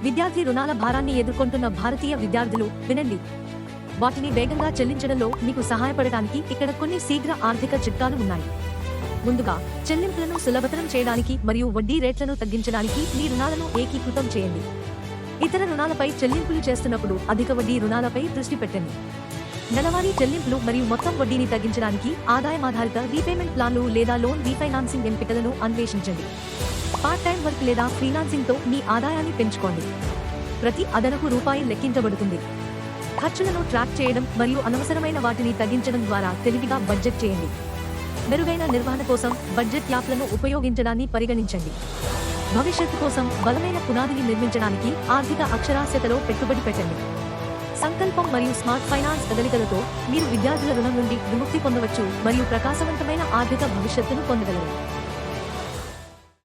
విద్యార్థి రుణాల భారాన్ని ఎదుర్కొంటున్న భారతీయ విద్యార్థులు వినండి. వాటిని వేగంగా చెల్లించడంలో మీకు సహాయపడటానికి ఇక్కడ కొన్ని శీఘ్ర ఆర్థిక చిట్కాలు ఉన్నాయి. ముందుగా, చెల్లింపులను సులభతరం చేయడానికి మరియు వడ్డీ రేట్లను తగ్గించడానికి మీ రుణాలను ఏకీకృతం చేయండి. ఇతర రుణాలపై చెల్లింపులు చేస్తున్నప్పుడు అధిక వడ్డీ రుణాలపై దృష్టి పెట్టండి. నెలవారీ చెల్లింపులు మరియు మొత్తం వడ్డీని తగ్గించడానికి ఆదాయమాధారిత రీపేమెంట్ ప్లాన్లు లేదా లోన్ రీఫైనాన్సింగ్ ఎంపికలను అన్వేషించండి. పార్ట్ టైం వర్క్ లేదా ఫ్రీలాన్సింగ్తో మీ ఆదాయాన్ని పెంచుకోండి. ప్రతి అదనపు రూపాయి లెక్కించబడుతుంది. ఖర్చులను ట్రాక్ చేయడం మరియు అనవసరమైన వాటిని తగ్గించడం ద్వారా తెలివిగా బడ్జెట్ చేయండి. మెరుగైన నిర్వహణ కోసం బడ్జెట్ యాప్లను ఉపయోగించడాన్ని పరిగణించండి. భవిష్యత్తు కోసం బలమైన పునాదిని నిర్మించడానికి ఆర్థిక అక్షరాస్యతలో పెట్టుబడి పెట్టండి. సంకల్పం మరియు స్మార్ట్ ఫైనాన్స్ కదలికలతో మీరు విద్యార్థుల రుణం నుండి విముక్తి పొందవచ్చు మరియు ప్రకాశవంతమైన ఆర్థిక భవిష్యత్తును పొందగలరు.